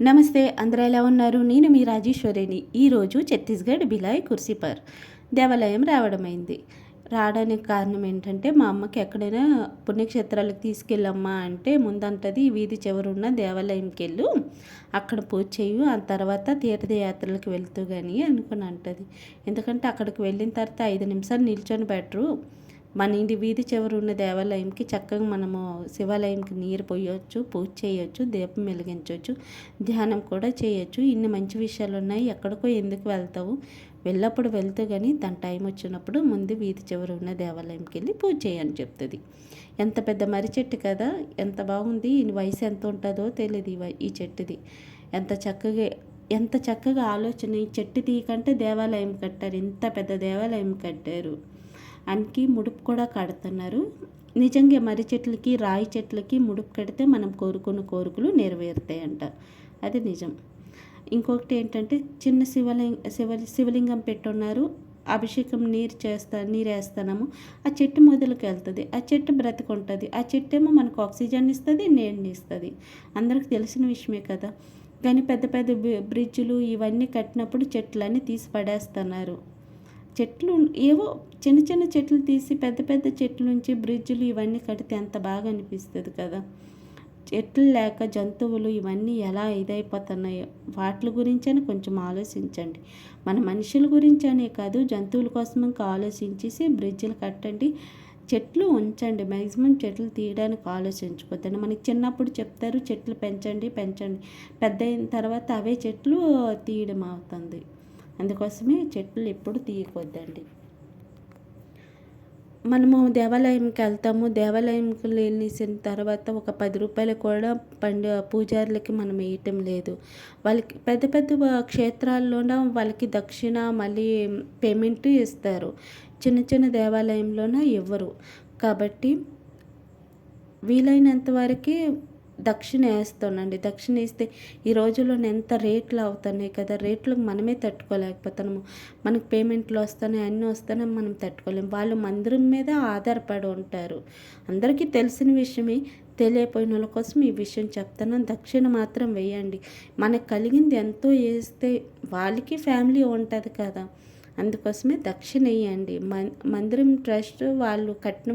నమస్తే, అందరూ ఎలా ఉన్నారు? నేను మీ రాజేశ్వరిని. ఈరోజు ఛత్తీస్గఢ్ భిలాయ్ కుర్సీపర్ దేవాలయం రావడమైంది. రావడానికి కారణం ఏంటంటే, మా అమ్మకి ఎక్కడైనా పుణ్యక్షేత్రాలకు తీసుకెళ్ళమ్మా అంటే ముందంటది, వీధి చివరున్న దేవాలయంకి వెళ్ళు, అక్కడ పూజ చేయు, ఆ తర్వాత తీర్థయాత్రలకు వెళ్తూ కానీ అనుకుని అంటది. ఎందుకంటే అక్కడికి వెళ్ళిన తర్వాత 5 నిమిషాలు నిల్చొని బెటరు. మన ఇంటి వీధి చివర ఉన్న దేవాలయంకి చక్కగా మనము శివాలయంకి నీరు పోయొచ్చు, పూజ చేయొచ్చు, దీపం వెలిగించవచ్చు, ధ్యానం కూడా చేయొచ్చు. ఇన్ని మంచి విషయాలు ఉన్నాయి, ఎక్కడికో ఎందుకు వెళ్తావు? వెళ్ళప్పుడు వెళ్తూ కానీ దాని టైం వచ్చినప్పుడు ముందు వీధి చివర ఉన్న దేవాలయంకి వెళ్ళి పూజ చేయని చెప్తుంది. ఎంత పెద్ద మర్రి చెట్టు కదా, ఎంత బాగుంది. ఈ వయసు ఎంత ఉంటుందో తెలియదు ఈ చెట్టుది. ఎంత చక్కగా ఆలోచన. ఈ చెట్టు తీయకంటే దేవాలయం కట్టారు, ఇంత పెద్ద దేవాలయం కట్టారు. అనికి ముడుపు కూడా కడుతున్నారు. నిజంగా మర్రి చెట్లకి, రాయి చెట్లకి ముడుపు కడితే మనం కోరుకున్న కోరికలు నెరవేరుతాయంట. అది నిజం. ఇంకొకటి ఏంటంటే, చిన్న శివలింగం పెట్టున్నారు. అభిషేకం నీరు వేస్తున్నాము. ఆ చెట్టు మొదలుకి వెళ్తుంది, ఆ చెట్టు బ్రతుకుంటుంది. ఆ చెట్టు ఏమో మనకు ఆక్సిజన్ ఇస్తుంది, నీరుని ఇస్తుంది. అందరికి తెలిసిన విషయమే కదా. కానీ పెద్ద పెద్ద బ్రిడ్జులు ఇవన్నీ కట్టినప్పుడు చెట్లన్నీ తీసి పడేస్తున్నారు. చెట్లు ఏవో చిన్న చిన్న చెట్లు తీసి పెద్ద పెద్ద చెట్ల నుంచి బ్రిడ్జులు ఇవన్నీ కడితే ఎంత బాగా అనిపిస్తుంది కదా. చెట్లు లేక జంతువులు ఇవన్నీ ఎలా ఇదైపోతున్నాయో వాటి గురించని కొంచెం ఆలోచించండి. మన మనుషుల గురించనే కాదు, జంతువుల కోసం ఇంకా ఆలోచించేసి బ్రిడ్జిలు కట్టండి, చెట్లు ఉంచండి. మ్యాక్సిమం చెట్లు తీయడానికి ఆలోచించుకోద్దండి. మనకి చిన్నప్పుడు చెప్తారు చెట్లు పెంచండి పెంచండి, పెద్ద అయిన తర్వాత అవే చెట్లు తీయడం అవుతుంది. అందుకోసమే చెట్లు ఎప్పుడు తీయకొద్దండి. మనము దేవాలయంకి వెళ్తాము, దేవాలయంకి వెళ్ళేసిన తర్వాత ఒక 10 రూపాయలు కూడా పూజారులకి మనం వేయటం లేదు. వాళ్ళకి పెద్ద పెద్ద క్షేత్రాల్లోన వాళ్ళకి దక్షిణ మళ్ళీ పేమెంట్ ఇస్తారు. చిన్న చిన్న దేవాలయంలోన ఇవ్వరు. కాబట్టి వీలైనంత వరకు దక్షిణ వేస్తానండి. దక్షిణ వేస్తే ఈ రోజుల్లో ఎంత రేట్లు అవుతున్నాయి కదా, రేట్లకు మనమే తట్టుకోలేకపోతున్నాము. మనకు పేమెంట్లు వస్తున్నాయి, అన్నీ వస్తున్నాయి, మనం తట్టుకోలేము. వాళ్ళు మందిరం మీద ఆధారపడి ఉంటారు. అందరికీ తెలిసిన విషయమే, తెలియపోయిన వాళ్ళ కోసం ఈ విషయం చెప్తాను. దక్షిణ మాత్రం వేయండి. మనకు కలిగింది ఎంతో వేస్తే వాళ్ళకి ఫ్యామిలీ ఉంటుంది కదా, అందుకోసమే దక్షిణ వేయండి. మందిరం ట్రస్ట్ వాళ్ళు కట్టిన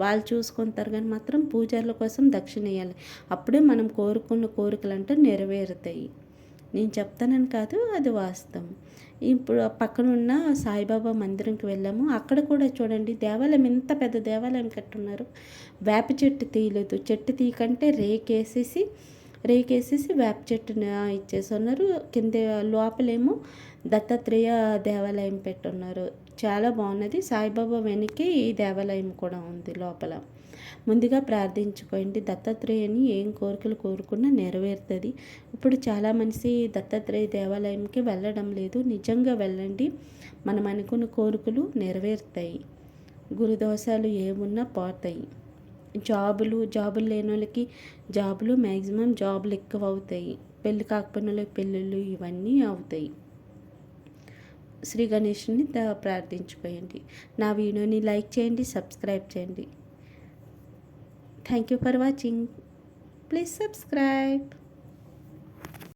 వాళ్ళు చూసుకుంటారు. కానీ మాత్రం పూజారుల కోసం దక్షిణ వేయాలి. అప్పుడే మనం కోరుకున్న కోరికలు అంటే నెరవేరుతాయి. నేను చెప్తానని కాదు, అది వాస్తవం. ఇప్పుడు పక్కన ఉన్న సాయిబాబా మందిరంకి వెళ్ళాము. అక్కడ కూడా చూడండి, దేవాలయం ఎంత పెద్ద దేవాలయం కట్టున్నారు. వేప చెట్టు తీయలేదు. చెట్టు తీయకంటే రేకేసేసి వేప చెట్టుని ఇచ్చేసి ఉన్నారు. కింద లోపలేమో దత్తాత్రేయ దేవాలయం పెట్టున్నారు. చాలా బాగున్నది. సాయిబాబా వెనకే ఈ దేవాలయం కూడా ఉంది లోపల. ముందుగా ప్రార్థించుకోండి. దత్తాత్రేయని ఏం కోరికలు కోరుకున్నా నెరవేరుతుంది. ఇప్పుడు చాలా మనిషి దత్తాత్రేయ దేవాలయంకి వెళ్ళడం లేదు. నిజంగా వెళ్ళండి, మనం అనుకున్న కోరికలు నెరవేరుతాయి. గురుదోషాలు ఏమున్నా పోతాయి. జాబులు లేని వాళ్ళకి జాబులు, మ్యాక్సిమం జాబులు ఎక్కువ అవుతాయి. పెళ్ళి కాకపోయిన వాళ్ళకి పెళ్ళిళ్ళు ఇవన్నీ అవుతాయి. శ్రీ గణేష్ని ప్రార్థించుకోండి. నా వీడియోని లైక్ చేయండి, సబ్స్క్రైబ్ చేయండి. Thank you for watching. Please subscribe.